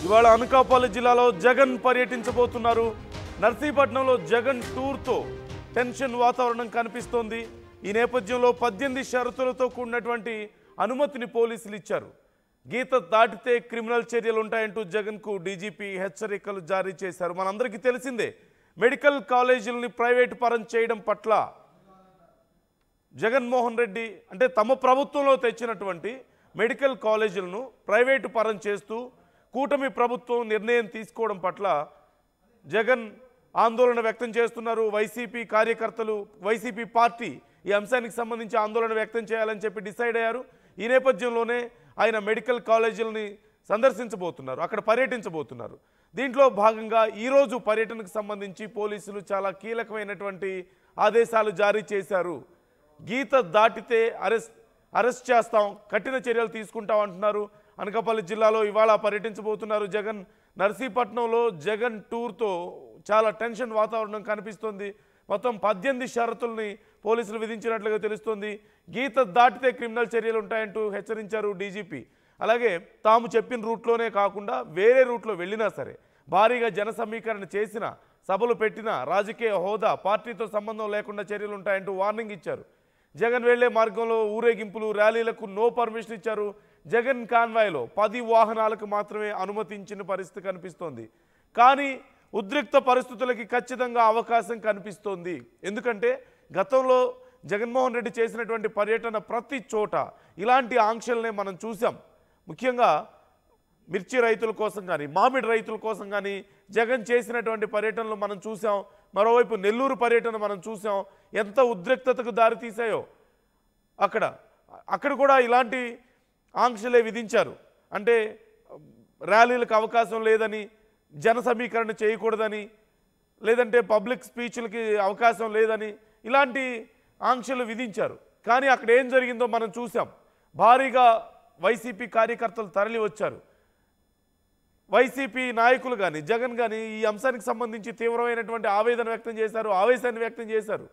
ఇవాళ అనకాపల్లి జిల్లాలో జగన్ పర్యటించబోతున్నారు. నర్సీపట్నంలో జగన్ టూర్తో టెన్షన్ వాతావరణం కనిపిస్తోంది. ఈ నేపథ్యంలో 18 షరతులతో కూడినటువంటి అనుమతిని పోలీసులు ఇచ్చారు. గీత దాటితే క్రిమినల్ చర్యలు ఉంటాయంటూ జగన్కు డీజీపీ హెచ్చరికలు జారీ చేశారు. మనందరికీ తెలిసిందే, మెడికల్ కాలేజీలని ప్రైవేటు పరం చేయడం పట్ల జగన్మోహన్ రెడ్డి అంటే తమ ప్రభుత్వంలో తెచ్చినటువంటి మెడికల్ కాలేజీలను ప్రైవేటు పరం చేస్తూ కూటమి ప్రభుత్వం నిర్ణయం తీసుకోవడం పట్ల జగన్ ఆందోళన వ్యక్తం చేస్తున్నారు. వైసీపీ కార్యకర్తలు, వైసీపీ పార్టీ ఈ అంశానికి సంబంధించి ఆందోళన వ్యక్తం చేయాలని చెప్పి డిసైడ్ అయ్యారు. ఈ నేపథ్యంలోనే ఆయన మెడికల్ కాలేజీలని సందర్శించబోతున్నారు, అక్కడ పర్యటించబోతున్నారు. దీంట్లో భాగంగా ఈరోజు పర్యటనకు సంబంధించి పోలీసులు చాలా కీలకమైనటువంటి ఆదేశాలు జారీ చేశారు. గీత దాటితే అరెస్ట్ చేస్తాం, కఠిన చర్యలు తీసుకుంటాం అంటున్నారు. అనకాపల్లి జిల్లాలో ఇవాళ పర్యటించబోతున్నారు జగన్. నర్సీపట్నంలో జగన్ టూర్తో చాలా టెన్షన్ వాతావరణం కనిపిస్తోంది. మొత్తం 18 షరతుల్ని పోలీసులు విధించినట్లుగా తెలుస్తోంది. గీత దాటితే క్రిమినల్ చర్యలు ఉంటాయంటూ హెచ్చరించారు డీజీపీ. అలాగే తాము చెప్పిన రూట్లోనే కాకుండా వేరే రూట్లో వెళ్ళినా సరే, భారీగా జన సమీకరణ చేసిన, సభలు పెట్టినా రాజకీయ హోదా, పార్టీతో సంబంధం లేకుండా చర్యలు ఉంటాయంటూ వార్నింగ్ ఇచ్చారు. జగన్ వెళ్లే మార్గంలో ఊరేగింపులు, ర్యాలీలకు నో పర్మిషన్ ఇచ్చారు. జగన్ కాన్వాయ్లో 10 వాహనాలకు మాత్రమే అనుమతించిన పరిస్థితి కనిపిస్తోంది. కానీ ఉద్రిక్త పరిస్థితులకి ఖచ్చితంగా అవకాశం కనిపిస్తోంది. ఎందుకంటే గతంలో జగన్మోహన్ రెడ్డి చేసినటువంటి పర్యటన ప్రతి చోట ఇలాంటి ఆంక్షలనే మనం చూసాం. ముఖ్యంగా మిర్చి రైతుల కోసం కానీ, మామిడి రైతుల కోసం కానీ జగన్ చేసినటువంటి పర్యటనలు మనం చూసాం. మరోవైపు నెల్లూరు పర్యటన మనం చూసాం, ఎంత ఉద్రిక్తతకు దారితీశాయో. అక్కడ కూడా ఇలాంటి ఆంక్షలే విధించారు. అంటే ర్యాలీలకు అవకాశం లేదని, జన సమీకరణ చేయకూడదని, లేదంటే పబ్లిక్ స్పీచ్లకి అవకాశం లేదని ఇలాంటి ఆంక్షలు విధించారు. కానీ అక్కడ ఏం జరిగిందో మనం చూసాం. భారీగా వైసీపీ కార్యకర్తలు తరలి వచ్చారు. వైసీపీ నాయకులు కానీ, జగన్ కానీ ఈ అంశానికి సంబంధించి తీవ్రమైనటువంటి ఆవేదన వ్యక్తం చేశారు, ఆవేశాన్ని వ్యక్తం చేశారు.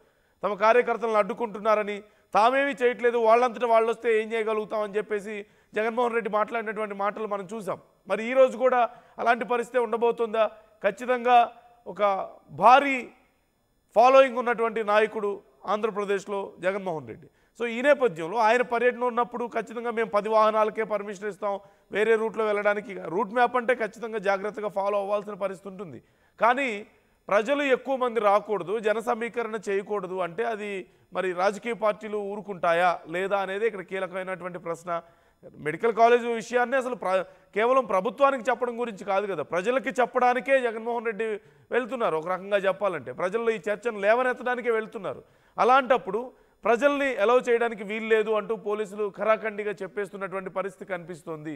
తమ కార్యకర్తలను అడ్డుకుంటున్నారని, తామేమీ చేయట్లేదు, వాళ్ళంతటా వాళ్ళు వస్తే ఏం చేయగలుగుతామని చెప్పేసి జగన్మోహన్ రెడ్డి మాట్లాడినటువంటి మాటలు మనం చూసాం. మరి ఈరోజు కూడా అలాంటి పరిస్థితి ఉండబోతుందా? ఖచ్చితంగా ఒక భారీ ఫాలోయింగ్ ఉన్నటువంటి నాయకుడు ఆంధ్రప్రదేశ్లో జగన్మోహన్ రెడ్డి. సో ఈ నేపథ్యంలో ఆయన పర్యటన ఉన్నప్పుడు ఖచ్చితంగా మేము 10 వాహనాలకే పర్మిషన్ ఇస్తాం, వేరే రూట్లో వెళ్ళడానికి రూట్ మ్యాప్ అంటే ఖచ్చితంగా జాగ్రత్తగా ఫాలో అవ్వాల్సిన పరిస్థితి ఉంటుంది. కానీ ప్రజలు ఎక్కువ మంది రాకూడదు, జన సమీకరణ చేయకూడదు అంటే అది మరి రాజకీయ పార్టీలు ఊరుకుంటాయా లేదా అనేది ఇక్కడ కీలకమైనటువంటి ప్రశ్న. మెడికల్ కాలేజ్ విషయాన్ని అసలు కేవలం ప్రభుత్వానికి చెప్పడం గురించి కాదు కదా, ప్రజలకి చెప్పడానికే జగన్మోహన్ రెడ్డి వెళ్తున్నారు. ఒక రకంగా చెప్పాలంటే ప్రజల్లో ఈ చర్చను లేవనెత్తడానికే వెళ్తున్నారు. అలాంటప్పుడు ప్రజల్ని అలౌ చేయడానికి వీలు లేదు అంటూ పోలీసులు ఖరాఖండిగా చెప్పేస్తున్నటువంటి పరిస్థితి కనిపిస్తోంది.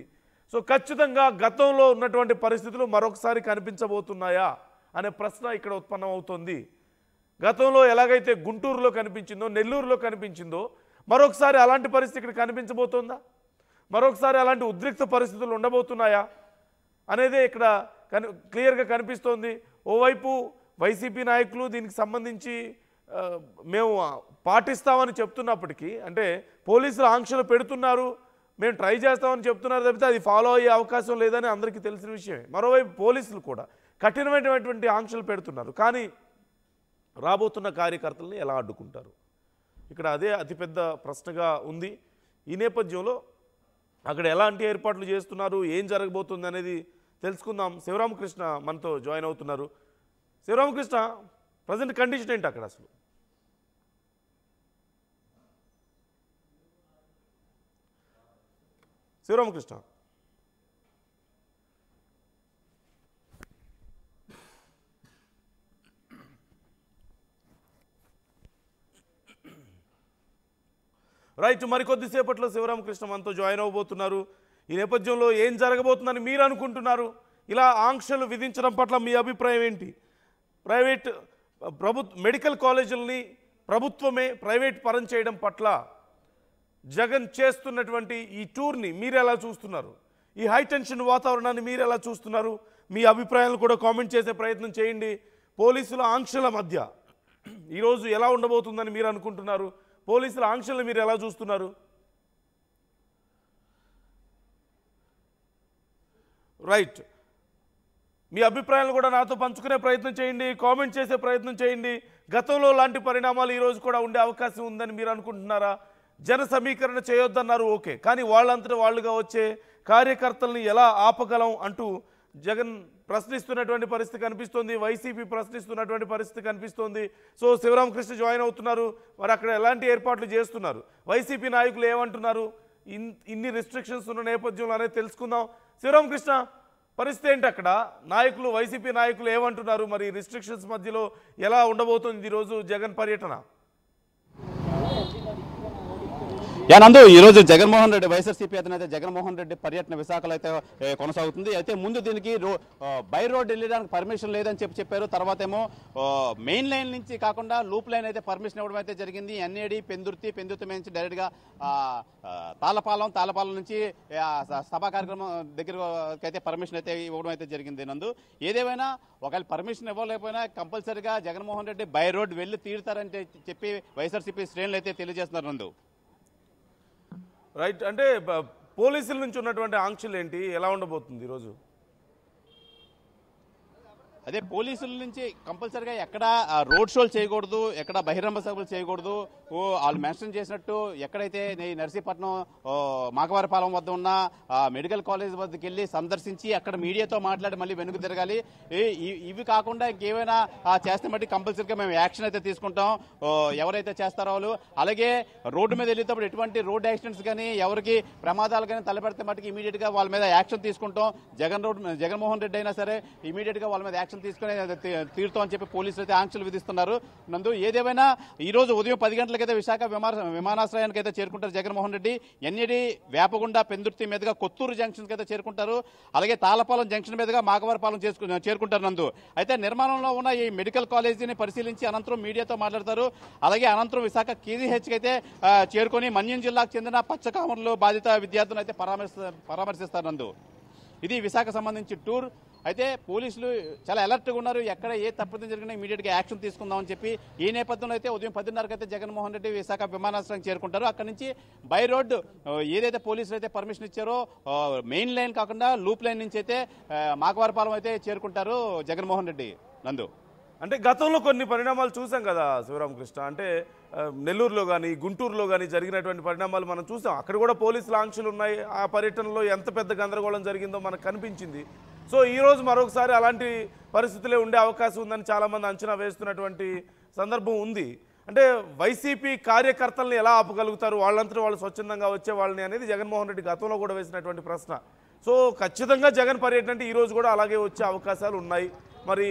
సో ఖచ్చితంగా గతంలో ఉన్నటువంటి పరిస్థితులు మరొకసారి కనిపించబోతున్నాయా అనే ప్రశ్న ఇక్కడ ఉత్పన్నం అవుతోంది. గతంలో ఎలాగైతే గుంటూరులో కనిపించిందో, నెల్లూరులో కనిపించిందో, మరొకసారి అలాంటి పరిస్థితి ఇక్కడ కనిపించబోతోందా? మరొకసారి అలాంటి ఉద్రిక్త పరిస్థితులు ఉండబోతున్నాయా అనేదే ఇక్కడ క్లియర్గా కనిపిస్తోంది. ఓవైపు వైసీపీ నాయకులు దీనికి సంబంధించి మేము పాటిస్తామని చెప్తున్నప్పటికీ, అంటే పోలీసులు ఆంక్షలు పెడుతున్నారు, మేము ట్రై చేస్తామని చెప్తున్నారు తప్పితే అది ఫాలో అయ్యే అవకాశం లేదని అందరికీ తెలిసిన విషయమే. మరోవైపు పోలీసులు కూడా కఠినమైనటువంటి ఆంక్షలు పెడుతున్నారు. కానీ రాబోతున్న కార్యకర్తలని ఎలా అడ్డుకుంటారు? ఇక్కడ అదే అతిపెద్ద ప్రశ్నగా ఉంది. ఈ నేపథ్యంలో అక్కడ ఎలాంటి ఏర్పాట్లు చేస్తున్నారు, ఏం జరగబోతుంది అనేది తెలుసుకుందాం. శివరామకృష్ణ మనతో జాయిన్ అవుతున్నారు. శివరామకృష్ణ, ప్రజెంట్ కండిషన్ ఏంటి అక్కడ అసలు? శివరామకృష్ణ, రైట్. మరికొద్దిసేపట్లో శివరామకృష్ణ మనతో జాయిన్ అవ్వబోతున్నారు. ఈ నేపథ్యంలో ఏం జరగబోతుందని మీరు అనుకుంటున్నారు? ఇలా ఆంక్షలు విధించడం పట్ల మీ అభిప్రాయం ఏంటి? మెడికల్ కాలేజీలని ప్రభుత్వమే ప్రైవేట్ పరం చేయడం పట్ల జగన్ చేస్తున్నటువంటి ఈ టూర్ని మీరు ఎలా చూస్తున్నారు? ఈ హై టెన్షన్ వాతావరణాన్ని మీరు ఎలా చూస్తున్నారు? మీ అభిప్రాయాలు కూడా కామెంట్ చేసే ప్రయత్నం చేయండి. పోలీసుల ఆంక్షల మధ్య ఈరోజు ఎలా ఉండబోతుందని మీరు అనుకుంటున్నారు? పోలీసుల ఆంక్షలను మీరు ఎలా చూస్తున్నారు? రైట్. మీ అభిప్రాయాలు కూడా నాతో పంచుకునే ప్రయత్నం చేయండి, కామెంట్ చేసే ప్రయత్నం చేయండి. గతంలో లాంటి పరిణామాలు ఈరోజు కూడా ఉండే అవకాశం ఉందని మీరు అనుకుంటున్నారా? జన సమీకరణ చేయొద్దన్నారు, ఓకే, కానీ వాళ్ళంతటా వాళ్ళుగా వచ్చే కార్యకర్తల్ని ఎలా ఆపగలం అంటూ జగన్ ప్రశ్నిస్తున్నటువంటి పరిస్థితి కనిపిస్తోంది, వైసీపీ ప్రశ్నిస్తున్నటువంటి పరిస్థితి కనిపిస్తోంది. సో శివరామకృష్ణ జాయిన్ అవుతున్నారు, మరి అక్కడ ఎలాంటి ఏర్పాట్లు చేస్తున్నారు, వైసీపీ నాయకులు ఏమంటున్నారు, ఇన్ని రిస్ట్రిక్షన్స్ ఉన్న నేపథ్యంలో అనేది తెలుసుకుందాం. శివరామకృష్ణ, పరిస్థితి ఏంటి అక్కడ? నాయకులు, వైసీపీ నాయకులు ఏమంటున్నారు? మరి రిస్ట్రిక్షన్స్ మధ్యలో ఎలా ఉండబోతుంది ఈరోజు జగన్ పర్యటన? నందు, ఈరోజు జగన్మోహన్ రెడ్డి వైఎస్ఆర్సీపీ అధినేత జగన్మోహన్ రెడ్డి పర్యటన విశాఖలో అయితే కొనసాగుతుంది. అయితే ముందు దీనికి బై రోడ్ వెళ్ళడానికి పర్మిషన్ లేదని చెప్పారు. తర్వాత ఏమో మెయిన్ లైన్ నుంచి కాకుండా లూప్ లైన్ అయితే పర్మిషన్ ఇవ్వడం అయితే జరిగింది. ఎన్ఏడి పెందుర్తి నుంచి డైరెక్ట్ గా తాళపాలెం నుంచి సభా కార్యక్రమం దగ్గరికి అయితే పర్మిషన్ అయితే ఇవ్వడం అయితే జరిగింది. నందు, ఏదేమైనా ఒకవేళ పర్మిషన్ ఇవ్వలేకపోయినా కంపల్సరీగా జగన్మోహన్ రెడ్డి బై రోడ్ వెళ్లి తీరుతారని చెప్పి వైఎస్ఆర్సీపీ శ్రేణులు అయితే తెలియజేస్తున్నారు. నందు, రైట్, అంటే పోలీసుల నుంచి ఉన్నటువంటి ఆంక్షలు ఏంటి, ఎలా ఉండబోతుంది ఈరోజు? అదే పోలీసుల నుంచి కంపల్సరీగా ఎక్కడ రోడ్ షోలు చేయకూడదు, ఎక్కడ బహిరంగ సభలు చేయకూడదు. వాళ్ళు మెన్షన్ చేసినట్టు ఎక్కడైతే నర్సీపట్నం మాకవారిపాలెం వద్ద ఉన్న మెడికల్ కాలేజ్ వద్దకు వెళ్ళి సందర్శించి అక్కడ మీడియాతో మాట్లాడి మళ్ళీ వెనుక తిరగాలి. ఇవి కాకుండా ఇంకేమైనా చేస్తే మట్టి కంపల్సరీగా మేము యాక్షన్ అయితే తీసుకుంటాం ఎవరైతే చేస్తారో వాళ్ళు. అలాగే రోడ్డు మీద వెళ్ళేటప్పుడు ఎటువంటి రోడ్ యాక్సిడెంట్స్ కానీ ఎవరికి ప్రమాదాలు కానీ తలపెడితే మట్టుకు ఇమీడియట్ గా వాళ్ళ మీద యాక్షన్ తీసుకుంటాం. జగన్మోహన్ రెడ్డి అయినా సరే ఇమీడియట్ గా వాళ్ళ మీద యాక్షన్ తీసుకుని తీరుతాం అని చెప్పి పోలీసులు అయితే ఆంక్షలు విధిస్తున్నారు. నందు, ఏదేమైనా ఈ రోజు ఉదయం 10 గంటలకైతే విశాఖ విమానాశ్రయానికి అయితే చేరుకుంటారు జగన్మోహన్ రెడ్డి. ఎన్ఏడి వేపగుండ పెందుర్తి మీదుగా కొత్తూరు జంక్షన్ కి అయితే చేరుకుంటారు. అలాగే తాళపాలెం జంక్షన్ మీదుగా మాకవారిపాలెం చేరుకుంటారు. నందు, అయితే నిర్మాణంలో ఉన్న ఈ మెడికల్ కాలేజీని పరిశీలించి అనంతరం మీడియాతో మాట్లాడతారు. అలాగే అనంతరం విశాఖ కేజీహెచ్ కి అయితే చేరుకుని మన్యం జిల్లాకు చెందిన పచ్చకామర్లు బాధిత విద్యార్థులను అయితే పరామర్శిస్తారు. నందు, ఇది విశాఖ సంబంధించి టూర్. అయితే పోలీసులు చాలా అలర్ట్గా ఉన్నారు, ఎక్కడ ఏ తప్పిదం జరిగినా ఇమీడియట్ గా యాక్షన్ తీసుకుందామని చెప్పి. ఈ నేపథ్యంలో అయితే ఉదయం 10:30కి అయితే జగన్మోహన్ రెడ్డి విశాఖ విమానాశ్రయం చేరుకుంటారు. అక్కడి నుంచి బై రోడ్ ఏదైతే పోలీసులు అయితే పర్మిషన్ ఇచ్చారో మెయిన్ లైన్ కాకుండా లూప్ లైన్ నుంచి అయితే మాకవారిపాలెం అయితే చేరుకుంటారు జగన్మోహన్ రెడ్డి. నందు, అంటే గతంలో కొన్ని పరిణామాలు చూసాం కదా శివరామకృష్ణ, అంటే నెల్లూరులో కానీ గుంటూరులో కానీ జరిగినటువంటి పరిణామాలు మనం చూసాం. అక్కడ కూడా పోలీసుల ఆంక్షలు ఉన్నాయి. ఆ పర్యటనలో ఎంత పెద్ద గందరగోళం జరిగిందో మనకు కనిపించింది. సో ఈరోజు మరొకసారి అలాంటి పరిస్థితులే ఉండే అవకాశం ఉందని చాలామంది అంచనా వేస్తున్నటువంటి సందర్భం ఉంది. అంటే వైసీపీ కార్యకర్తల్ని ఎలా ఆపగలుగుతారు, వాళ్ళంతా వాళ్ళు స్వచ్ఛందంగా వచ్చే వాళ్ళని అనేది జగన్మోహన్ రెడ్డి గతంలో కూడా వేసినటువంటి ప్రశ్న. సో ఖచ్చితంగా జగన్ పర్యటన అంటే ఈరోజు కూడా అలాగే వచ్చే అవకాశాలు ఉన్నాయి. మరి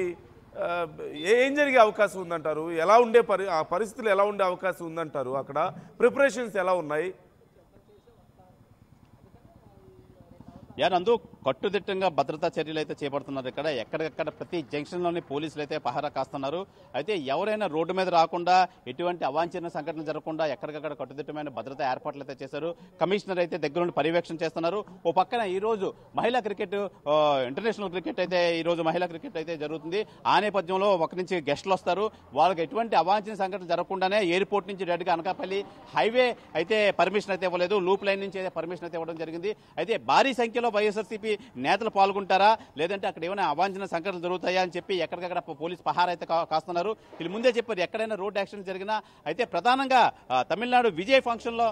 ఏం జరిగే అవకాశం ఉందంటారు? ఎలా ఉండే పరిస్థితులు ఎలా ఉండే అవకాశం ఉందంటారు? అక్కడ ప్రిపరేషన్స్ ఎలా ఉన్నాయి? నందు, కట్టుదిట్టంగా భద్రతా చర్యలు అయితే చేపడుతున్నారు. ఎక్కడికక్కడ ప్రతి జంక్షన్ లోని పోలీసులు అయితే పహారా కాస్తున్నారు. అయితే ఎవరైనా రోడ్డు మీద రాకుండా ఎటువంటి అవాంఛనీయ సంఘటనలు జరగకుండా ఎక్కడికక్కడ కట్టుదిట్టమైన భద్రతా ఏర్పాట్లు అయితే చేశారు. కమిషనర్ అయితే దగ్గరుండి పర్యవేక్షణ చేస్తున్నారు. ఓ పక్కన ఈ రోజు మహిళా క్రికెట్ ఇంటర్నేషనల్ క్రికెట్ అయితే ఈ రోజు మహిళా క్రికెట్ అయితే జరుగుతుంది. ఆ నేపథ్యంలో ఒక నుంచి గెస్టులు వస్తారు. వాళ్ళకి ఎటువంటి అవాంఛనీయ సంఘటన జరగకుండానే ఎయిర్పోర్ట్ నుంచి డైరెక్ట్ గా అనకాపల్లి హైవే అయితే పర్మిషన్ అయితే ఇవ్వలేదు, లూప్ లైన్ నుంచి అయితే పర్మిషన్ అయితే ఇవ్వడం జరిగింది. అయితే భారీ సంఖ్యలో వైఎస్ఆర్సీపీ నేతలు పాల్గొంటారా, లేదంటే అక్కడ ఏమైనా అవాంఛనీయ సంఘటనలు జరుగుతాయా అని చెప్పి ఎక్కడికక్కడ పోలీసు పహారా అయితే కాస్తున్నారు. వీళ్ళు ముందే చెప్పారు ఎక్కడైనా రోడ్ యాక్సిడెంట్ జరిగినా. అయితే ప్రధానంగా తమిళనాడు విజయ్ ఫంక్షన్ లో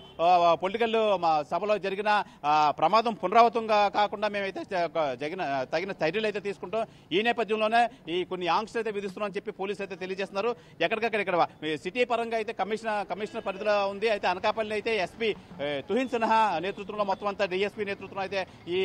పొలిటికల్ సభలో జరిగిన ప్రమాదం పునరావృతంగా కాకుండా మేమైతే తగిన చర్యలు అయితే తీసుకుంటాం. ఈ నేపథ్యంలోనే ఈ కొన్ని ఆంక్షలు అయితే విధిస్తున్నాం అని చెప్పి పోలీసులు అయితే తెలియజేస్తున్నారు. ఎక్కడికక్కడ ఇక్కడ సిటీ పరంగా అయితే కమిషనర్ పరిధిలో ఉంది. అయితే అనకాపల్లి అయితే ఎస్పీ తుహిన్ సిన్హా నేతృత్వంలో మొత్తం అంతా డిఎస్పీ నేతృత్వంలో అయితే ఈ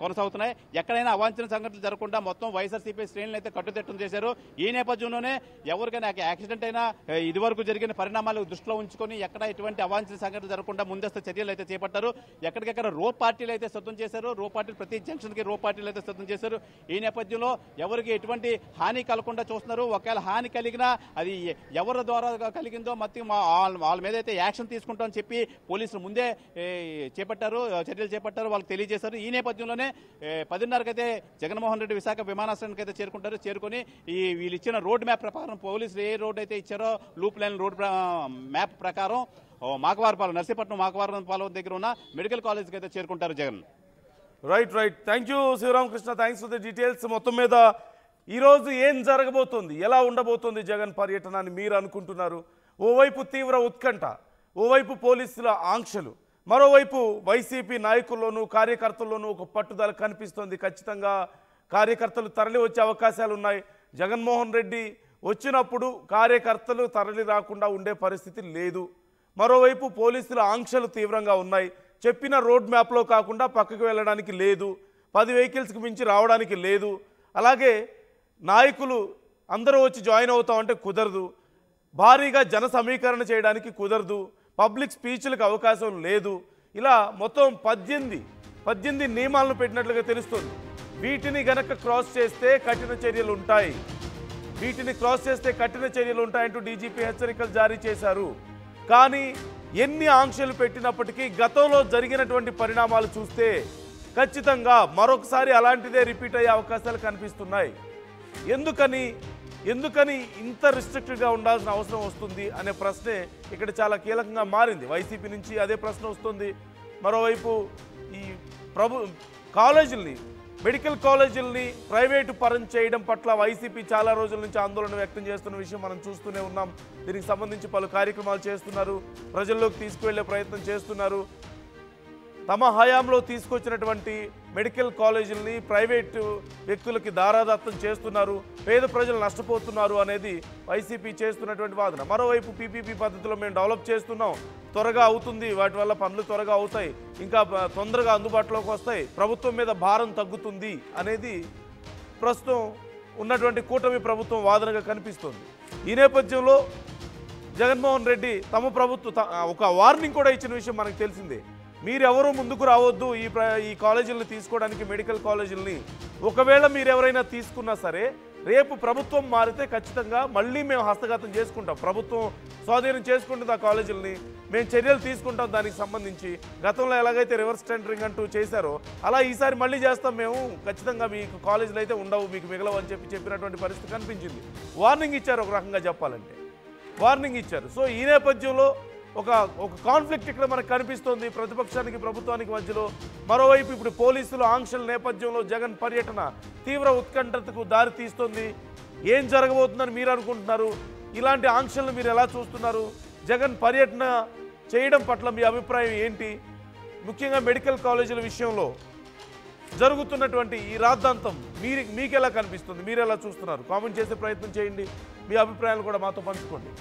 కొనసాగుతున్నాయి. ఎక్కడైనా అవాంఛనీయ సంఘటనలు జరగకుండా మొత్తం వైఎస్ఆర్సీపీ శ్రేణులు అయితే కట్టుదిట్టం చేశారు. ఈ నేపథ్యంలోనే ఎవరికైనా యాక్సిడెంట్ అయినా ఇదివరకు జరిగిన పరిణామాలు దృష్టిలో ఉంచుకొని ఎక్కడ ఎటువంటి అవాంఛనీయ సంఘటనలు జరగకుండా ముందస్తు చర్యలు అయితే చేపట్టారు. ఎక్కడికెక్కడ రో పార్టీలు అయితే సిద్ధం చేశారు. రో పార్టీలు ప్రతి జంక్షన్ కి రో పార్టీలు అయితే సిద్ధం చేశారు. ఈ నేపథ్యంలో ఎవరికి ఎటువంటి హాని కలగకుండా చూస్తున్నారు. ఒకవేళ హాని కలిగినా అది ఎవరి ద్వారా కలిగిందో మొత్తం వాళ్ళ మీద అయితే యాక్షన్ తీసుకుంటామని చెప్పి పోలీసులు ముందే చర్యలు చేపట్టారు, వాళ్ళకి తెలియజేశారు. ఈ నేపథ్యంలోనే 10:30కి అయితే జగన్మోహన్ రెడ్డి విశాఖ విమానాశ్రయానికి అయితే చేరుకుంటారు. చేరుకుని వీళ్ళు ఇచ్చిన రోడ్ మ్యాప్ ప్రకారం పోలీసులు ఏ రోడ్ అయితే ఇచ్చారో లూప్ లైన్ రోడ్ మ్యాప్ ప్రకారం నర్సీపట్నం మాకవారిపాలెం దగ్గర ఉన్న మెడికల్ కాలేజ్కి అయితే చేరుకుంటారు Jagan. Right thank you Sivaramakrishna, thanks for the details. మొత్తం మీద ఈరోజు ఏం జరగబోతోంది, ఎలా ఉండబోతోంది జగన్ పర్యటన అని మీరు అనుకుంటున్నారు? ఓవైపు తీవ్ర ఉత్కంఠ, ఓవైపు పోలీసుల ఆంక్షలు, మరోవైపు వైసీపీ నాయకుల్లోనూ కార్యకర్తల్లోనూ ఒక పట్టుదల కనిపిస్తోంది. ఖచ్చితంగా కార్యకర్తలు తరలి వచ్చే అవకాశాలు ఉన్నాయి. జగన్మోహన్ రెడ్డి వచ్చినప్పుడు కార్యకర్తలు తరలి రాకుండా ఉండే పరిస్థితి లేదు. మరోవైపు పోలీసుల ఆంక్షలు తీవ్రంగా ఉన్నాయి. చెప్పిన రోడ్ మ్యాప్లో కాకుండా పక్కకు వెళ్ళడానికి లేదు, 10 వెహికల్స్కి మించి రావడానికి లేదు. అలాగే నాయకులు అందరూ వచ్చి జాయిన్ అవుతామంటే కుదరదు, భారీగా జన సమీకరణ చేయడానికి కుదరదు, పబ్లిక్ స్పీచ్లకు అవకాశం లేదు. ఇలా మొత్తం 18 నియమాలను పెట్టినట్లుగా తెలుస్తుంది. వీటిని గనక క్రాస్ చేస్తే కఠిన చర్యలు ఉంటాయి, ఉంటాయంటూ డీజీపీ హెచ్చరికలు జారీ చేశారు. కానీ ఎన్ని ఆంక్షలు పెట్టినప్పటికీ గతంలో జరిగినటువంటి పరిణామాలు చూస్తే ఖచ్చితంగా మరొకసారి అలాంటిదే రిపీట్ అయ్యే అవకాశాలు కనిపిస్తున్నాయి. ఎందుకని ఇంత రిస్ట్రిక్టెడ్గా ఉండాల్సిన అవసరం వస్తుంది అనే ప్రశ్నే ఇక్కడ చాలా కీలకంగా మారింది. వైసీపీ నుంచి అదే ప్రశ్న వస్తుంది. మరోవైపు ఈ కాలేజీల్ని, మెడికల్ కాలేజీల్ని ప్రైవేటు పరం చేయడం పట్ల వైసీపీ చాలా రోజుల నుంచి ఆందోళన వ్యక్తం చేస్తున్న విషయం మనం చూస్తూనే ఉన్నాం. దీనికి సంబంధించి పలు కార్యక్రమాలు చేస్తున్నారు, ప్రజల్లోకి తీసుకువెళ్లే ప్రయత్నం చేస్తున్నారు. తమ హయాంలో తీసుకొచ్చినటువంటి మెడికల్ కాలేజీలని ప్రైవేటు వ్యక్తులకి దారాదత్తం చేస్తున్నారు, పేద ప్రజలు నష్టపోతున్నారు అనేది వైసీపీ చేస్తున్నటువంటి వాదన. మరోవైపు పీపీపీ పద్ధతిలో మేము డెవలప్ చేస్తున్నాం, త్వరగా అవుతుంది, వాటి వల్ల పనులు త్వరగా అవుతాయి, ఇంకా తొందరగా అందుబాటులోకి వస్తాయి, ప్రభుత్వం మీద భారం తగ్గుతుంది అనేది ప్రస్తుతం ఉన్నటువంటి కూటమి ప్రభుత్వం వాదనగా కనిపిస్తుంది. ఈ నేపథ్యంలో జగన్మోహన్ రెడ్డి తమ ఒక వార్నింగ్ కూడా ఇచ్చిన విషయం మనకు తెలిసిందే. మీరెవరూ ముందుకు రావద్దు ఈ కాలేజీలను తీసుకోవడానికి, మెడికల్ కాలేజీలని. ఒకవేళ మీరు ఎవరైనా తీసుకున్నా సరే రేపు ప్రభుత్వం మారితే ఖచ్చితంగా మళ్ళీ మేము హస్తగతం చేసుకుంటాం, ప్రభుత్వం స్వాధీనం చేసుకుంటుంది ఆ కాలేజీలని, మేము చర్యలు తీసుకుంటాం దానికి సంబంధించి. గతంలో ఎలాగైతే రివర్స్ టెండరింగ్ అంటూ చేశారో అలా ఈసారి మళ్ళీ చేస్తాం మేము, ఖచ్చితంగా మీకు కాలేజీలు అయితే ఉండవు, మీకు మిగలవు అని చెప్పినటువంటి పరిస్థితి కనిపించింది. వార్నింగ్ ఇచ్చారు, ఒక రకంగా చెప్పాలంటే వార్నింగ్ ఇచ్చారు. సో ఈ నేపథ్యంలో ఒక కాన్ఫ్లిక్ట్ ఇక్కడ మనకు కనిపిస్తోంది ప్రతిపక్షానికి ప్రభుత్వానికి మధ్యలో. మరోవైపు ఇప్పుడు పోలీసులు ఆంక్షల నేపథ్యంలో జగన్ పర్యటన తీవ్ర ఉత్కంఠతకు దారి తీస్తోంది. ఏం జరగబోతుందని మీరు అనుకుంటున్నారు? ఇలాంటి ఆంక్షలను మీరు ఎలా చూస్తున్నారు? జగన్ పర్యటన చేయడం పట్ల మీ అభిప్రాయం ఏంటి? ముఖ్యంగా మెడికల్ కాలేజీల విషయంలో జరుగుతున్నటువంటి ఈ రాద్ధాంతం మీకు ఎలా కనిపిస్తుంది, మీరు ఎలా చూస్తున్నారు? కామెంట్ చేసే ప్రయత్నం చేయండి, మీ అభిప్రాయాలు కూడా మాతో పంచుకోండి.